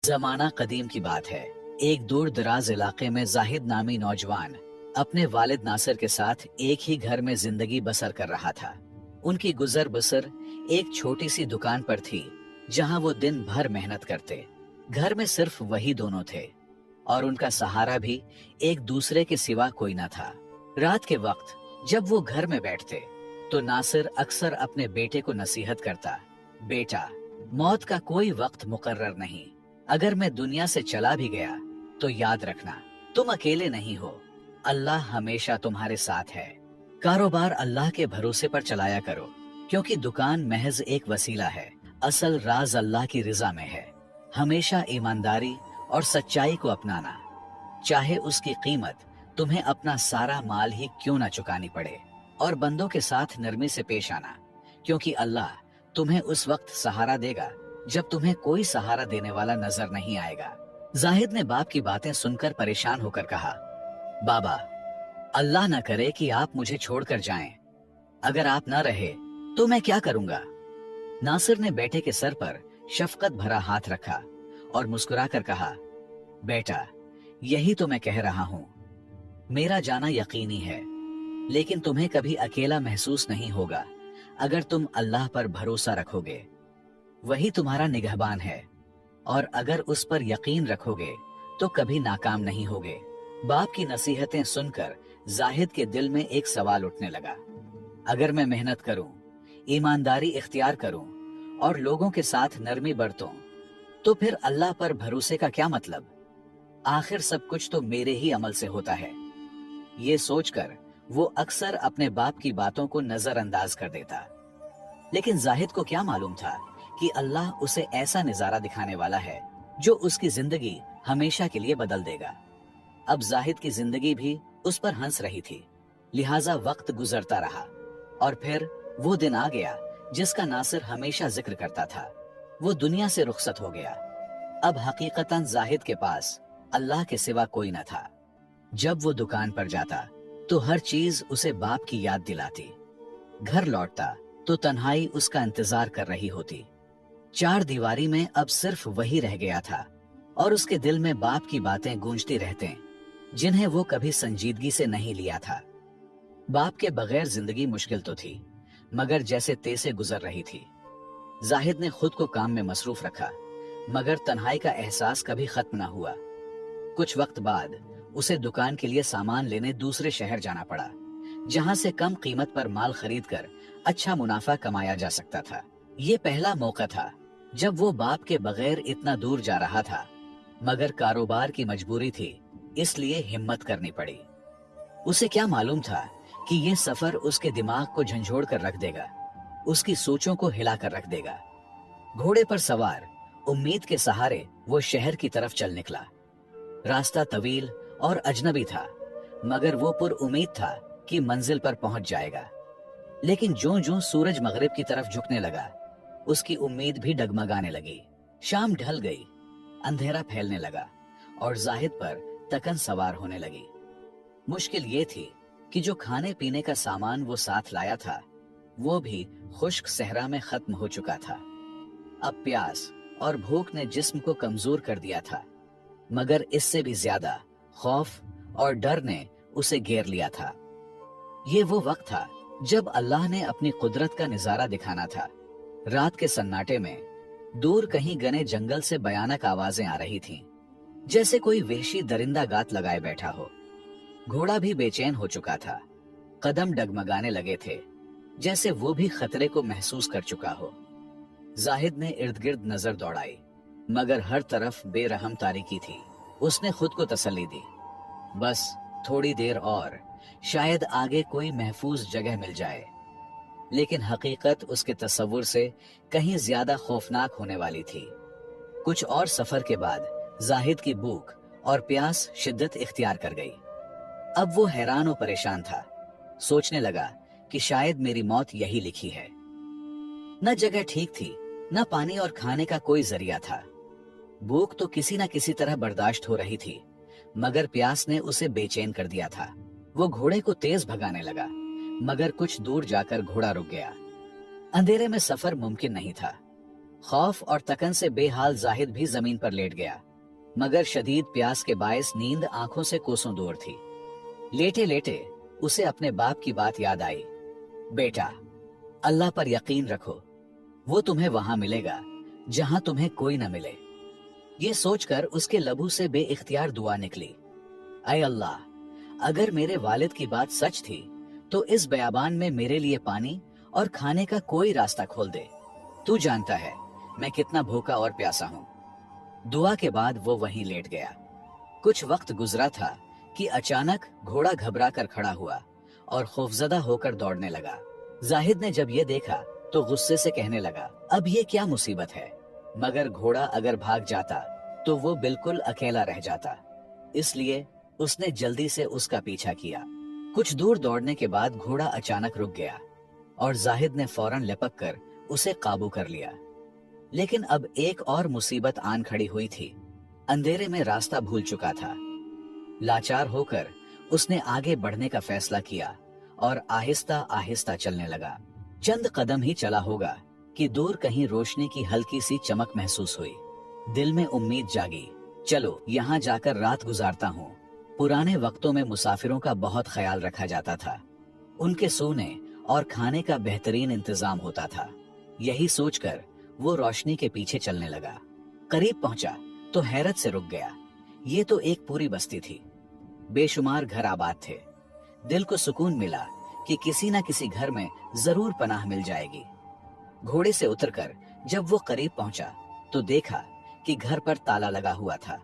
जमाना कदीम की बात है। एक दूर दराज इलाके में जाहिद नामी नौजवान अपने वालिद नासिर के साथ एक ही घर में जिंदगी बसर कर रहा था। उनकी गुजर बसर एक छोटी सी दुकान पर थी, जहां वो दिन भर मेहनत करते। घर में सिर्फ वही दोनों थे और उनका सहारा भी एक दूसरे के सिवा कोई न था। रात के वक्त जब वो घर में बैठते तो नासिर अक्सर अपने बेटे को नसीहत करता, बेटा, मौत का कोई वक्त मुकर्रर नहीं। अगर मैं दुनिया से चला भी गया तो याद रखना, तुम अकेले नहीं हो, अल्लाह हमेशा तुम्हारे साथ है। कारोबार अल्लाह के भरोसे पर चलाया करो, क्योंकि दुकान महज एक वसीला है, असल राज अल्लाह की रिजा में है। हमेशा ईमानदारी और सच्चाई को अपनाना, चाहे उसकी कीमत तुम्हें अपना सारा माल ही क्यों ना चुकानी पड़े। और बंदों के साथ नरमी से पेश आना, क्योंकि अल्लाह तुम्हें उस वक्त सहारा देगा जब तुम्हें कोई सहारा देने वाला नजर नहीं आएगा। जाहिद ने बाप की बातें सुनकर परेशान होकर कहा, बाबा, अल्लाह न करे कि आप मुझे छोड़कर जाएं। अगर आप न रहे तो मैं क्या करूंगा। नासिर ने बेटे के सर पर शफकत भरा हाथ रखा और मुस्कुराकर कहा, बेटा, यही तो मैं कह रहा हूं। मेरा जाना यकीनी है, लेकिन तुम्हें कभी अकेला महसूस नहीं होगा अगर तुम अल्लाह पर भरोसा रखोगे। वही तुम्हारा निगहबान है, और अगर उस पर यकीन रखोगे तो कभी नाकाम नहीं होगे। बाप की नसीहतें सुनकर जाहिद के दिल में एक सवाल उठने लगा, अगर मैं मेहनत करूं, ईमानदारी इख्तियार करूं और लोगों के साथ नरमी बरतूं, तो फिर अल्लाह पर भरोसे का क्या मतलब। आखिर सब कुछ तो मेरे ही अमल से होता है। ये सोचकर वो अक्सर अपने बाप की बातों को नजरअंदाज कर देता। लेकिन जाहिद को क्या मालूम था कि अल्लाह उसे ऐसा नजारा दिखाने वाला है जो उसकी जिंदगी हमेशा के लिए बदल देगा। अब जाहिद की जिंदगी भी उस पर हंस रही थी, लिहाजा वक्त गुजरता रहा और फिर वो दिन आ गया जिसका नासिर हमेशा जिक्र करता था। वो दुनिया से रुखसत हो गया। अब हकीकतन जाहिद के पास अल्लाह के सिवा कोई न था। जब वो दुकान पर जाता तो हर चीज उसे बाप की याद दिलाती। घर लौटता तो तन्हाई उसका इंतजार कर रही होती। चार दीवारी में अब सिर्फ वही रह गया था और उसके दिल में बाप की बातें गूंजती रहते, जिन्हें वो कभी संजीदगी से नहीं लिया था। बाप के बगैर जिंदगी मुश्किल तो थी, मगर जैसे तैसे गुजर रही थी। जाहिद ने खुद को काम में मसरूफ रखा, मगर तन्हाई का एहसास कभी खत्म ना हुआ। कुछ वक्त बाद उसे दुकान के लिए सामान लेने दूसरे शहर जाना पड़ा, जहां से कम कीमत पर माल खरीदकर अच्छा मुनाफा कमाया जा सकता था। ये पहला मौका था जब वो बाप के बगैर इतना दूर जा रहा था, मगर कारोबार की मजबूरी थी, इसलिए हिम्मत करनी पड़ी। उसे क्या मालूम था कि ये सफर उसके दिमाग को झंझोड़ कर रख देगा, उसकी सोचों को हिलाकर रख देगा। घोड़े पर सवार उम्मीद के सहारे वो शहर की तरफ चल निकला। रास्ता तवील और अजनबी था, मगर वो पुर उम्मीद था कि मंजिल पर पहुंच जाएगा। लेकिन ज्यों-ज्यों सूरज मगरिब की तरफ झुकने लगा, उसकी उम्मीद भी डगमगाने लगी। शाम ढल गई, अंधेरा फैलने लगा और जाहिद पर तकन सवार होने लगी। मुश्किल ये थी कि जो खाने पीने का सामान वो साथ लाया था, वो भी खुश्क सहरा में खत्म हो चुका था। अब प्यास और भूख ने जिस्म को कमजोर कर दिया था, मगर इससे भी ज्यादा खौफ और डर ने उसे घेर लिया था। ये वो वक्त था जब अल्लाह ने अपनी कुदरत का नजारा दिखाना था। रात के सन्नाटे में दूर कहीं घने जंगल से भयानक आवाजें आ रही थीं, जैसे कोई वहशी दरिंदा गात लगाए बैठा हो। घोड़ा भी बेचैन हो चुका था, कदम डगमगाने लगे थे, जैसे वो भी खतरे को महसूस कर चुका हो। जाहिद ने इर्द गिर्द नजर दौड़ाई, मगर हर तरफ बेरहम तारीकी थी। उसने खुद को तसल्ली दी, बस थोड़ी देर और, शायद आगे कोई महफूज जगह मिल जाए। लेकिन हकीकत उसके तस्वुर से कहीं ज्यादा खौफनाक होने वाली थी। कुछ और सफर के बाद जाहिद की भूख और प्यास शिद्दत इख्तियार कर गई। अब वो हैरान और परेशान था। सोचने लगा कि शायद मेरी मौत यही लिखी है। न जगह ठीक थी, न पानी और खाने का कोई जरिया था। भूख तो किसी न किसी तरह बर्दाश्त हो रही थी, मगर प्यास ने उसे बेचैन कर दिया था। वो घोड़े को तेज भगाने लगा, मगर कुछ दूर जाकर घोड़ा रुक गया। अंधेरे में सफर मुमकिन नहीं था। खौफ और तकन से बेहाल जाहिद भी जमीन पर लेट गया, मगर शदीद प्यास के बायस नींद आंखों से कोसों दूर थी। लेटे लेटे उसे अपने बाप की बात याद आई। बेटा, अल्लाह पर यकीन रखो, वो तुम्हें वहां मिलेगा जहां तुम्हें कोई न मिले। ये सोचकर उसके लबों से बेइख्तियार दुआ निकली, ऐ अल्लाह, अगर मेरे वालिद की बात सच थी तो इस बयाबान में मेरे लिए पानी और खाने का कोई रास्ता खोल दे। तू जानता है मैं कितना भूखा और प्यासा हूँ। दुआ के बाद वो वहीं लेट गया। कुछ वक्त गुजरा था कि अचानक घोड़ा घबरा कर खड़ा हुआ और खौफजदा होकर दौड़ने लगा। जाहिद ने जब ये देखा तो गुस्से से कहने लगा, अब ये क्या मुसीबत है, मगर घोड़ा अगर भाग जाता तो वो बिल्कुल अकेला रह जाता, इसलिए उसने जल्दी से उसका पीछा किया। कुछ दूर दौड़ने के बाद घोड़ा अचानक रुक गया और जाहिद ने फौरन लपक कर उसे काबू कर लिया। लेकिन अब एक और मुसीबत आन खड़ी हुई थी। अंधेरे में रास्ता भूल चुका था। लाचार होकर उसने आगे बढ़ने का फैसला किया और आहिस्ता आहिस्ता चलने लगा। चंद कदम ही चला होगा कि दूर कहीं रोशनी की हल्की सी चमक महसूस हुई। दिल में उम्मीद जागी, चलो यहाँ जाकर रात गुजारता हूँ। पुराने वक्तों में मुसाफिरों का बहुत ख्याल रखा जाता था। उनके सोने और खाने का बेहतरीन इंतजाम होता था। यही सोचकर वो रोशनी के पीछे चलने लगा। करीब पहुंचा तो हैरत से रुक गया। ये तो एक पूरी बस्ती थी। बेशुमार घर आबाद थे। दिल को सुकून मिला कि किसी न किसी घर में जरूर पनाह मिल जाएगी। घोड़े से उतरकर जब वो करीब पहुंचा तो देखा कि घर पर ताला लगा हुआ था।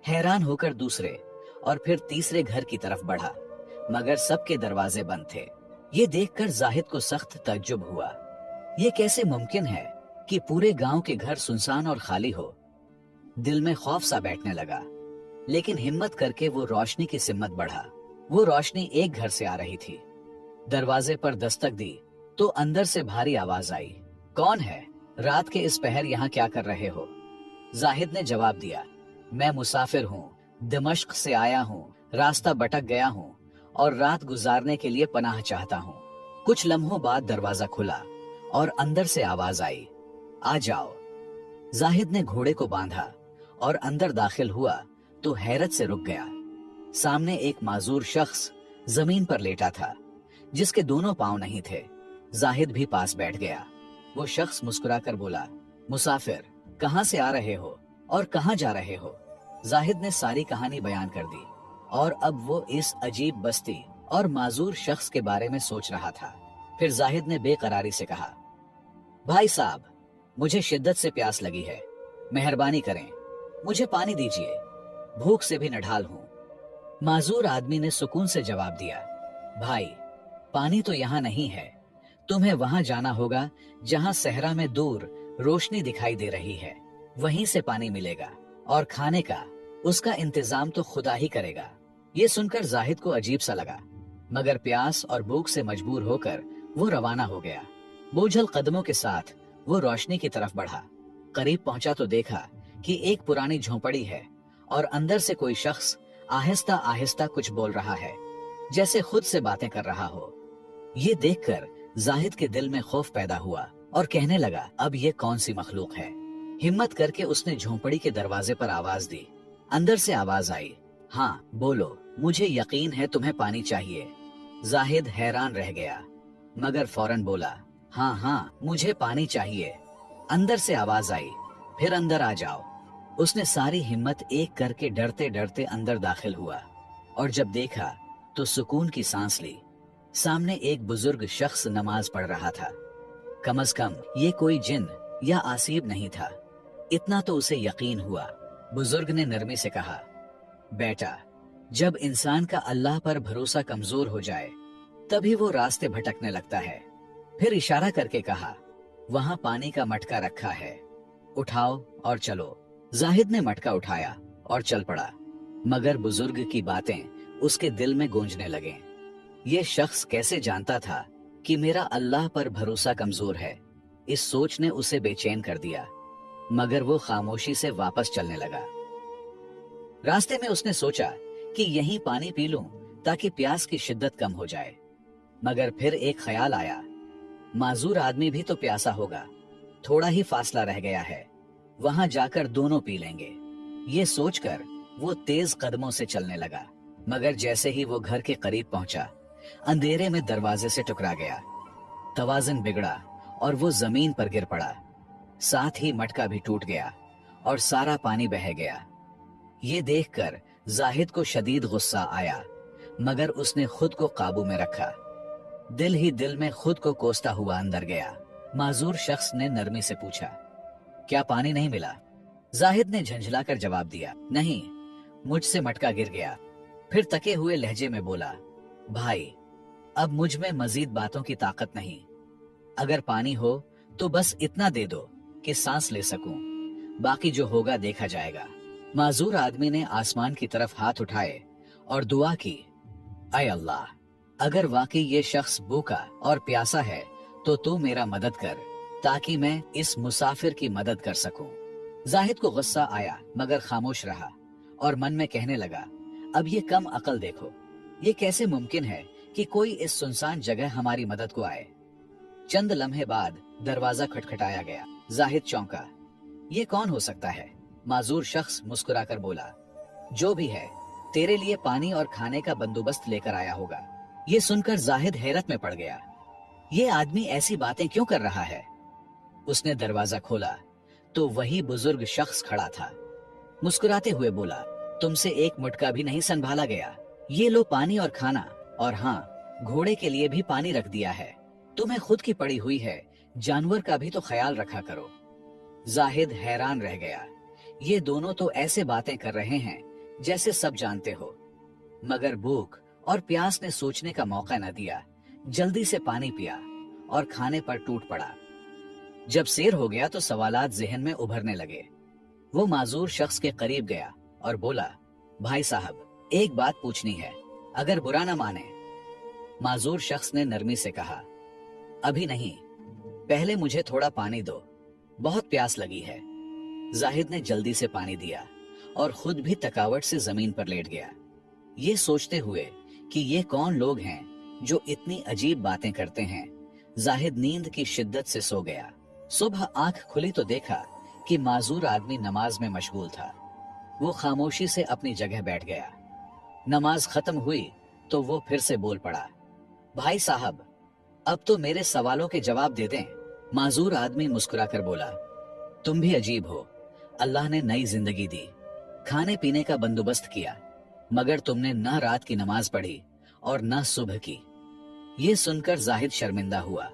हैरान होकर दूसरे और फिर तीसरे घर की तरफ बढ़ा, मगर सबके दरवाजे बंद थे। ये देखकर जाहिद को सख्त तज्जुब हुआ। ये कैसे मुमकिन है कि पूरे गांव के घर सुनसान और खाली हो। दिल में खौफ सा बैठने लगा, लेकिन हिम्मत करके वो रोशनी की सिमत बढ़ा। वो रोशनी एक घर से आ रही थी। दरवाजे पर दस्तक दी तो अंदर से भारी आवाज आई, कौन है? रात के इस पहर यहाँ क्या कर रहे हो? जाहिद ने जवाब दिया, मैं मुसाफिर हूँ, दमिश्क से आया हूँ, रास्ता भटक गया हूँ और रात गुजारने के लिए पनाह चाहता हूँ। कुछ लम्हों बाद दरवाजा खुला और अंदर से आवाज आई, आ जाओ। जाहिद ने घोड़े को बांधा और अंदर दाखिल हुआ तो हैरत से रुक गया। सामने एक माजूर शख्स जमीन पर लेटा था, जिसके दोनों पांव नहीं थे। जाहिद भी पास बैठ गया। वो शख्स मुस्कुराकर बोला, मुसाफिर, कहाँ से आ रहे हो और कहाँ जा रहे हो? जाहिद ने सारी कहानी बयान कर दी और अब वो इस अजीब बस्ती और माजूर शख्स के बारे में सोच रहा था। फिर जाहिद ने बेकरारी से कहा, भाई साहब, मुझे शिद्दत से प्यास लगी है, मेहरबानी करें, मुझे पानी दीजिए, भूख से भी नढाल हूं। माजूर आदमी ने सुकून से जवाब दिया, भाई, पानी तो यहाँ नहीं है, तुम्हें वहां जाना होगा जहां सहरा में दूर रोशनी दिखाई दे रही है, वहीं से पानी मिलेगा, और खाने का उसका इंतजाम तो खुदा ही करेगा। ये सुनकर जाहिद को अजीब सा लगा, मगर प्यास और भूख से मजबूर होकर वो रवाना हो गया। बोझल कदमों के साथ वो रोशनी की तरफ बढ़ा। करीब पहुंचा तो देखा कि एक पुरानी झोंपड़ी है और अंदर से कोई शख्स आहिस्ता आहिस्ता कुछ बोल रहा है, जैसे खुद से बातें कर रहा हो। ये देखकर जाहिद के दिल में खौफ पैदा हुआ और कहने लगा, अब ये कौन सी मखलूक है? हिम्मत करके उसने झोंपड़ी के दरवाजे पर आवाज दी। अंदर से आवाज आई, हाँ बोलो, मुझे यकीन है तुम्हें पानी चाहिए। जाहिद हैरान रह गया, मगर फौरन बोला, हाँ हाँ, मुझे पानी चाहिए। अंदर से आवाज आई, फिर अंदर आ जाओ। उसने सारी हिम्मत एक करके डरते डरते अंदर दाखिल हुआ और जब देखा तो सुकून की सांस ली। सामने एक बुजुर्ग शख्स नमाज पढ़ रहा था। कम से कम ये कोई जिन या आसीब नहीं था, इतना तो उसे यकीन हुआ। बुजुर्ग ने नरमी से कहा, बेटा, जब इंसान का अल्लाह पर भरोसा कमजोर हो जाए तभी वो रास्ते भटकने लगता है। फिर इशारा करके कहा, वहां पानी का मटका रखा है, उठाओ और चलो। जाहिद ने मटका उठाया और चल पड़ा, मगर बुजुर्ग की बातें उसके दिल में गूंजने लगे। ये शख्स कैसे जानता था कि मेरा अल्लाह पर भरोसा कमजोर है? इस सोच ने उसे बेचैन कर दिया, मगर वो खामोशी से वापस चलने लगा। रास्ते में उसने सोचा कि यहीं पानी पी लूं ताकि प्यास की शिद्दत कम हो जाए, मगर फिर एक ख्याल आया, माजूर आदमी भी तो प्यासा होगा, थोड़ा ही फासला रह गया है, वहां जाकर दोनों पी लेंगे। ये सोचकर वो तेज कदमों से चलने लगा, मगर जैसे ही वो घर के करीब पहुंचा, अंधेरे में दरवाजे से टकरा गया। तवाज़ुन बिगड़ा और वो जमीन पर गिर पड़ा। साथ ही मटका भी टूट गया और सारा पानी बह गया। ये देखकर जाहिद को शदीद गुस्सा आया, मगर उसने खुद को काबू में रखा। दिल ही दिल में खुद को कोसता हुआ अंदर गया। माजूर शख्स ने नरमी से पूछा, क्या पानी नहीं मिला? जाहिद ने झंझलाकर जवाब दिया, नहीं, मुझसे मटका गिर गया। फिर तके हुए लहजे में बोला, भाई, अब मुझ में मजीद बातों की ताकत नहीं। अगर पानी हो तो बस इतना दे दो कि सांस ले सकूं, बाकी जो होगा देखा जाएगा। माजूर आदमी ने आसमान की तरफ हाथ उठाए और दुआ की, ऐ अल्लाह, अगर वाकई ये शख्स भूखा और प्यासा है तो तू मेरा मदद कर, ताकि मैं इस मुसाफिर की मदद कर सकूं। जाहिद को गुस्सा आया, मगर खामोश रहा और मन में कहने लगा, अब ये कम अकल देखो, ये कैसे मुमकिन है कि कोई इस सुनसान जगह हमारी मदद को आए। चंद लम्हे बाद दरवाजा खटखटाया गया। जाहिद चौंका, ये कौन हो सकता है? माजूर शख्स मुस्कुराकर बोला, जो भी है, तेरे लिए पानी और खाने का बंदोबस्त लेकर आया होगा। ये सुनकर जाहिद हैरत में पड़ गया। ये आदमी ऐसी बातें क्यों कर रहा है? उसने दरवाजा खोला तो वही बुजुर्ग शख्स खड़ा था। मुस्कुराते हुए बोला, तुमसे एक मुटका भी नहीं संभाला गया। ये लो पानी और खाना, और हाँ, घोड़े के लिए भी पानी रख दिया है। तुम्हें खुद की पड़ी हुई है, जानवर का भी तो ख्याल रखा करो। जाहिद हैरान रह गया। ये दोनों तो ऐसे बातें कर रहे हैं जैसे सब जानते हो, मगर भूख और प्यास ने सोचने का मौका न दिया। जल्दी से पानी पिया और खाने पर टूट पड़ा। जब सेर हो गया तो सवालात जहन में उभरने लगे। वो माजूर शख्स के करीब गया और बोला, भाई साहब, एक बात पूछनी है, अगर बुरा न माने। माजूर शख्स ने नरमी से कहा, अभी नहीं, पहले मुझे थोड़ा पानी दो, बहुत प्यास लगी है। जाहिद ने जल्दी से पानी दिया और खुद भी थकावट से जमीन पर लेट गया, ये सोचते हुए कि ये कौन लोग हैं जो इतनी अजीब बातें करते हैं। जाहिद नींद की शिद्दत से सो गया। सुबह आंख खुली तो देखा कि माजूर आदमी नमाज में मशगूल था। वो खामोशी से अपनी जगह बैठ गया। नमाज खत्म हुई तो वो फिर से बोल पड़ा, भाई साहब, अब तो मेरे सवालों के जवाब दे दें। माजूर आदमी मुस्कुराकर बोला, तुम भी अजीब हो। अल्लाह ने नई जिंदगी दी, खाने पीने का बंदोबस्त किया, मगर तुमने न रात की नमाज पढ़ी और न सुबह की। ये सुनकर जाहिद शर्मिंदा हुआ।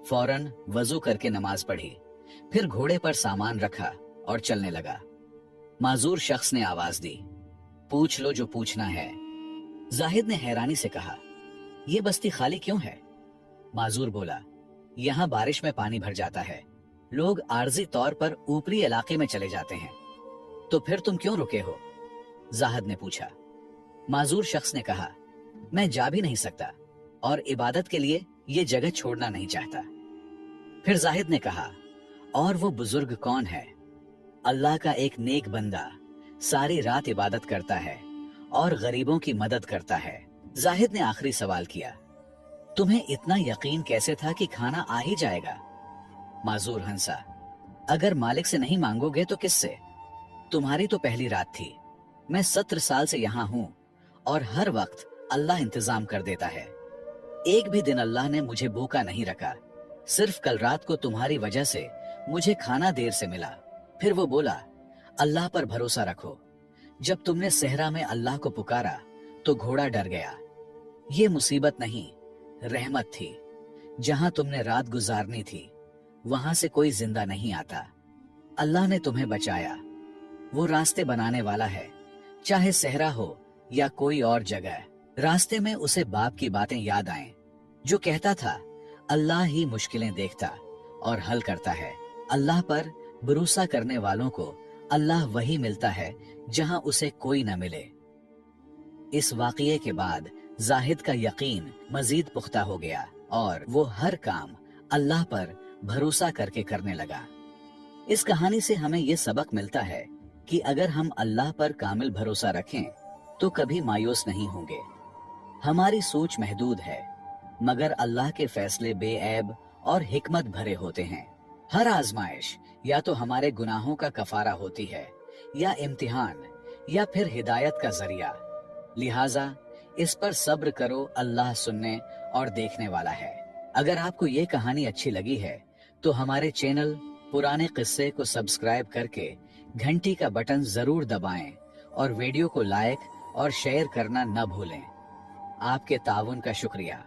फौरन वजू करके नमाज पढ़ी, फिर घोड़े पर सामान रखा और चलने लगा। माजूर शख्स ने आवाज दी, पूछ लो जो पूछना है। जाहिद ने हैरानी से कहा, ये बस्ती खाली क्यों है? माजूर बोला, यहाँ बारिश में पानी भर जाता है, लोग आर्जी तौर पर ऊपरी इलाके में चले जाते हैं। तो फिर तुम क्यों रुके हो? जाहिद ने पूछा। माजूर शख्स ने कहा, मैं जा भी नहीं सकता और इबादत के लिए ये जगह छोड़ना नहीं चाहता। फिर जाहिद ने कहा, और वो बुजुर्ग कौन है? अल्लाह का एक नेक बंदा, सारी रात इबादत करता है और गरीबों की मदद करता है। जाहिद ने आखिरी सवाल किया, तुम्हें इतना यकीन कैसे था कि खाना आ ही जाएगा? माजूर हंसा, अगर मालिक से नहीं मांगोगे तो किससे? तुम्हारी तो पहली रात थी। मैं 17 साल से यहाँ हूँ और हर वक्त अल्लाह इंतजाम कर देता है। एक भी दिन अल्लाह ने मुझे भूखा नहीं रखा। सिर्फ कल रात को तुम्हारी वजह से मुझे खाना देर से मिला। फिर वो बोला, अल्लाह पर भरोसा रखो। जब तुमने सहरा में अल्लाह को पुकारा तो घोड़ा डर गया। ये मुसीबत नहीं, रहमत थी। जहां तुमने रात गुजारनी थी वहां से कोई जिंदा नहीं आता। अल्लाह ने तुम्हें बचाया। वो रास्ते बनाने वाला है, चाहे सहरा हो या कोई और जगह। रास्ते में उसे बाप की बातें याद आएं, जो कहता था, अल्लाह ही मुश्किलें देखता और हल करता है। अल्लाह पर भरोसा करने वालों को अल्लाह वही मिलता है जहां उसे कोई न मिले। इस वाकये के बाद जाहिद का यकीन मजीद पुख्ता हो गया और वो हर काम अल्लाह पर भरोसा करके करने लगा। इस कहानी से हमें ये सबक मिलता है कि अगर हम अल्लाह पर कामिल भरोसा रखें तो कभी मायूस नहीं होंगे। हमारी सोच महदूद है, मगर अल्लाह के फैसले बेऐब और हिकमत भरे होते हैं। हर आजमाइश या तो हमारे गुनाहों का कफारा होती है, या इम्तिहान, या फिर हिदायत का जरिया। लिहाजा इस पर सब्र करो, अल्लाह सुनने और देखने वाला है। अगर आपको ये कहानी अच्छी लगी है तो हमारे चैनल पुराने किस्से को सब्सक्राइब करके घंटी का बटन जरूर दबाएं और वीडियो को लाइक और शेयर करना न भूलें। आपके ताउन का शुक्रिया।